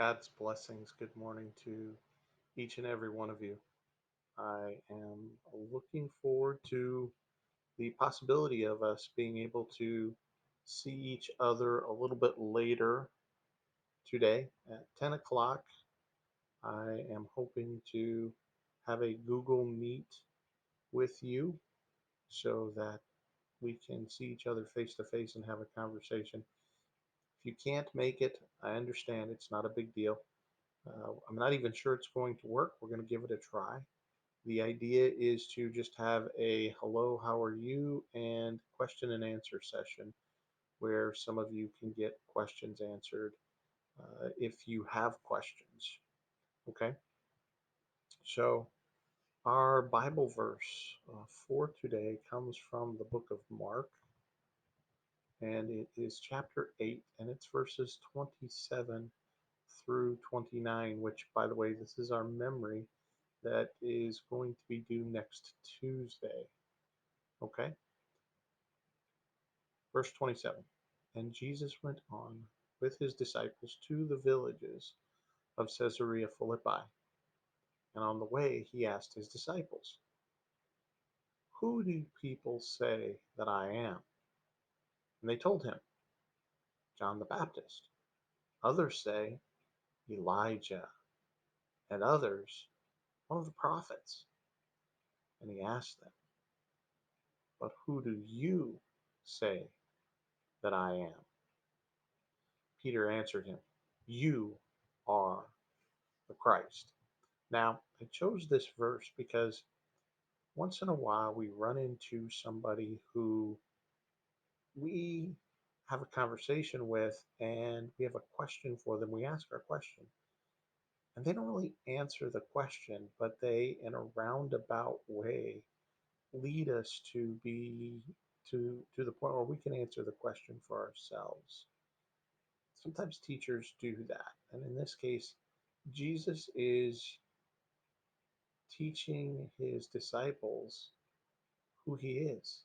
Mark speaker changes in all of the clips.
Speaker 1: God's blessings. Good morning to each and every one of you. I am looking forward to the possibility of us being able to see each other a little bit later today at 10 o'clock. I am hoping to have a Google Meet with you so that we can see each other face to face and have a conversation. If you can't make it, I understand it's not a big deal. I'm not even sure it's going to work. We're going to give it a try. The idea is to just have a hello, how are you, and question and answer session where some of you can get questions answered if you have questions. Okay, so our Bible verse for today comes from the book of Mark, and it is chapter 8, and it's verses 27 through 29, which, by the way, this is our memory that is going to be due next Tuesday. Okay? Verse 27. And Jesus went on with his disciples to the villages of Caesarea Philippi. And on the way, he asked his disciples, who do people say that I am? And they told him, John the Baptist. Others say, Elijah. And others, one of the prophets. And he asked them, but who do you say that I am? Peter answered him, you are the Christ. Now, I chose this verse because once in a while we run into somebody who we have a conversation with and we have a question for them. We ask our question and they don't really answer the question, but they, in a roundabout way, lead us to the point where we can answer the question for ourselves. Sometimes teachers do that. And in this case, Jesus is teaching his disciples who he is.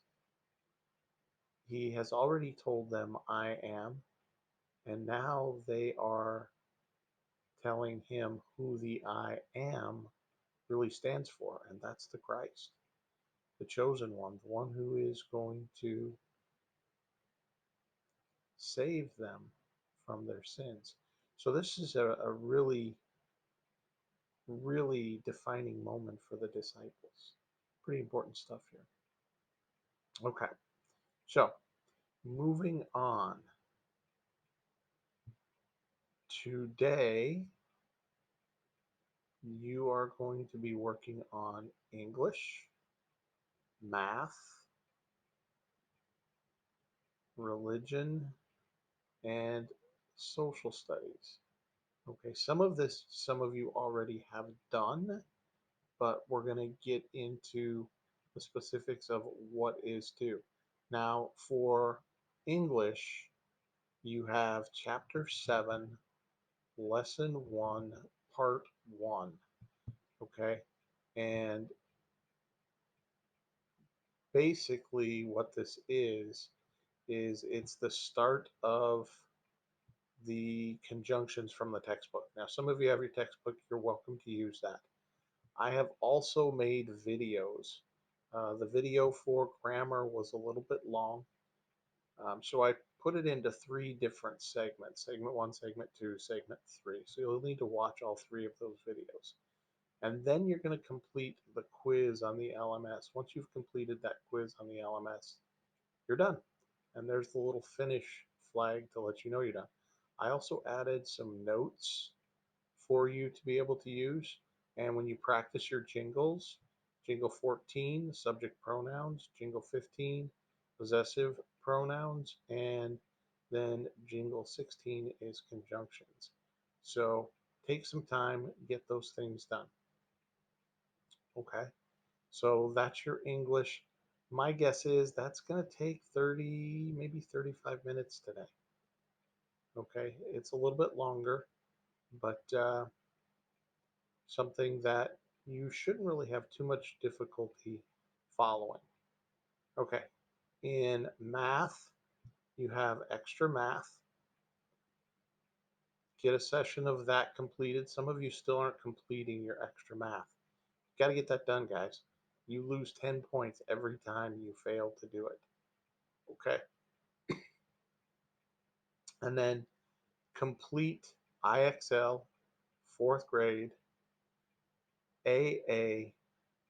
Speaker 1: He has already told them, I am, and now they are telling him who the I am really stands for, and that's the Christ, the chosen one, the one who is going to save them from their sins. So this is a really, really defining moment for the disciples. Pretty important stuff here. Okay, so moving on. Today, you are going to be working on English, math, religion, and social studies. Okay, some of you already have done, but we're going to get into the specifics of what is due. Now, for English, you have Chapter 7, Lesson 1, Part 1. Okay, and basically what this is it's the start of the conjunctions from the textbook. Now, some of you have your textbook, you're welcome to use that. I have also made videos. The video for grammar was a little bit long, so I put it into three different segments: segment one, segment two, segment three. So you'll need to watch all three of those videos. And then you're going to complete the quiz on the LMS. Once you've completed that quiz on the LMS, you're done. And there's the little finish flag to let you know you're done. I also added some notes for you to be able to use. And when you practice your jingles, jingle 14, subject pronouns, jingle 15, possessive pronouns, and then jingle 16 is conjunctions. So take some time, get those things done. Okay, so that's your English. My guess is that's going to take 30, maybe 35 minutes today. Okay, it's a little bit longer, but something that you shouldn't really have too much difficulty following. Okay, in math, you have extra math, Get a session of that completed. Some of you still aren't completing your extra math. You got to get that done, guys. You lose 10 points every time you fail to do it. Okay. And then complete IXL 4th grade AA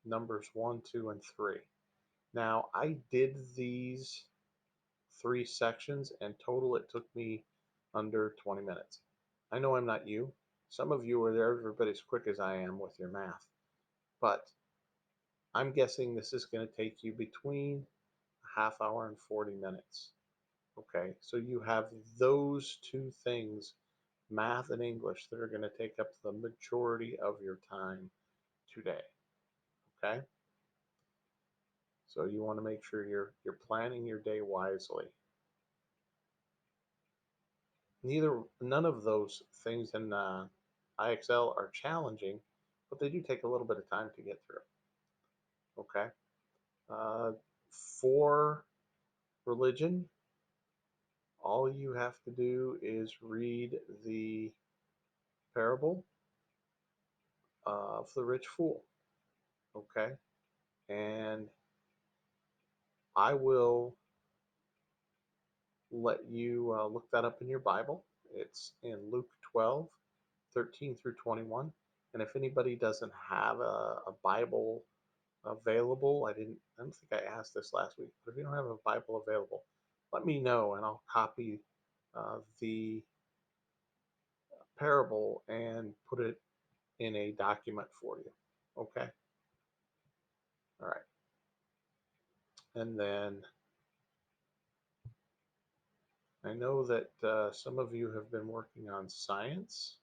Speaker 1: numbers 1, 2, and 3. Now, I did these 3 sections, and total it took me under 20 minutes. I know I'm not you. Some of you are there every bit as quick as I am with your math, but I'm guessing this is going to take you between a half hour and 40 minutes. Okay, so you have those 2 things, math and English, that are going to take up the majority of your time today. Okay, so you want to make sure you're planning your day wisely. None of those things in IXL are challenging, but they do take a little bit of time to get through. Okay, uh, for religion, all you have to do is read the parable of the rich fool. Okay, and I will let you look that up in your Bible. It's in Luke 12, 13 through 21. And if anybody doesn't have a Bible available, I don't think I asked this last week, but if you don't have a Bible available, let me know and I'll copy the parable and put it in a document for you. Okay? All right. And then I know that some of you have been working on science.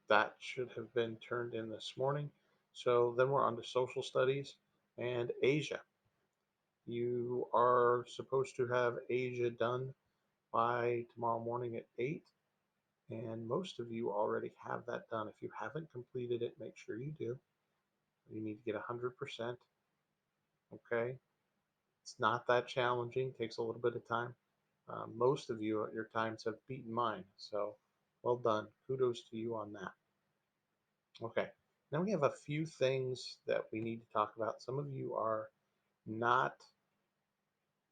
Speaker 1: That should have been turned in this morning. So then we're on to social studies and Asia. You are supposed to have Asia done by tomorrow morning at 8, and most of you already have that done. If you haven't completed it, make sure you do. You need to get 100%. Okay, it's not that challenging, it takes a little bit of time. Most of you, your times have beaten mine, so well done. Kudos to you on that. Okay, now we have a few things that we need to talk about. Some of you are not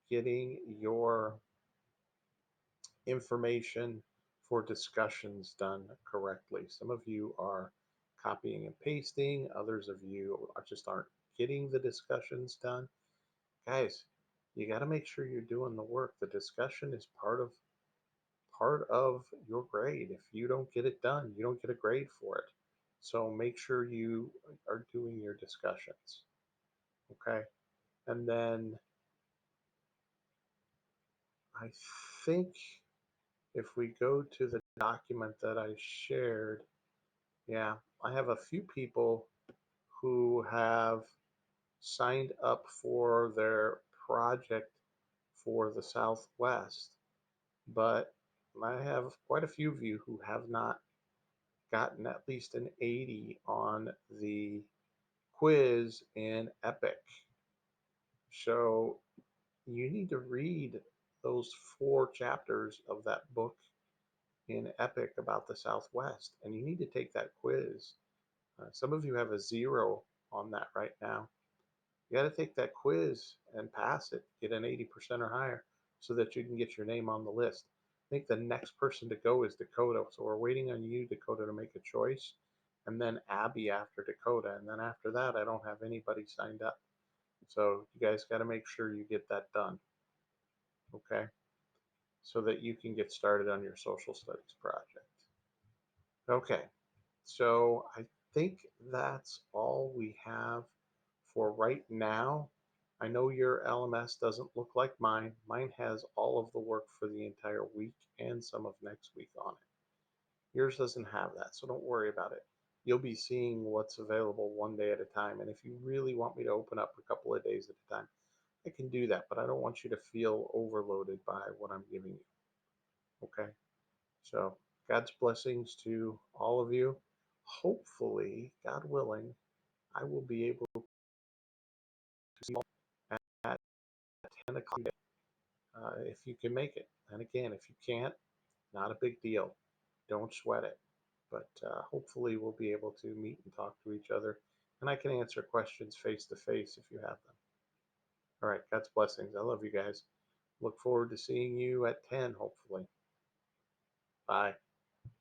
Speaker 1: getting your information for discussions done correctly. Some of you are copying and pasting, others of you just aren't getting the discussions done. Guys, you got to make sure you're doing the work. The discussion is part of your grade. If you don't get it done, you don't get a grade for it. So make sure you are doing your discussions. Okay? And then I think if we go to the document that I shared, yeah, I have a few people who have signed up for their project for the Southwest, but I have quite a few of you who have not gotten at least an 80 on the quiz in Epic. So you need to read those 4 chapters of that book in Epic about the Southwest, and you need to take that quiz. Some of you have a 0 on that right now. You got to take that quiz and pass it, get an 80% or higher, so that you can get your name on the list. I think the next person to go is Dakota, so we're waiting on you, Dakota, to make a choice, and then Abby after Dakota, and then after that, I don't have anybody signed up. So you guys got to make sure you get that done, okay? So that you can get started on your social studies project. Okay, so I think that's all we have for right now. I know your LMS doesn't look like mine. Mine has all of the work for the entire week and some of next week on it. Yours doesn't have that, so don't worry about it. You'll be seeing what's available one day at a time. And if you really want me to open up a couple of days at a time, I can do that, but I don't want you to feel overloaded by what I'm giving you. Okay? So, God's blessings to all of you. Hopefully, God willing, I will be able to see you at 10 o'clock if you can make it. And again, if you can't, not a big deal. Don't sweat it. But hopefully, we'll be able to meet and talk to each other. And I can answer questions face to face if you have them. All right. God's blessings. I love you guys. Look forward to seeing you at 10, hopefully. Bye.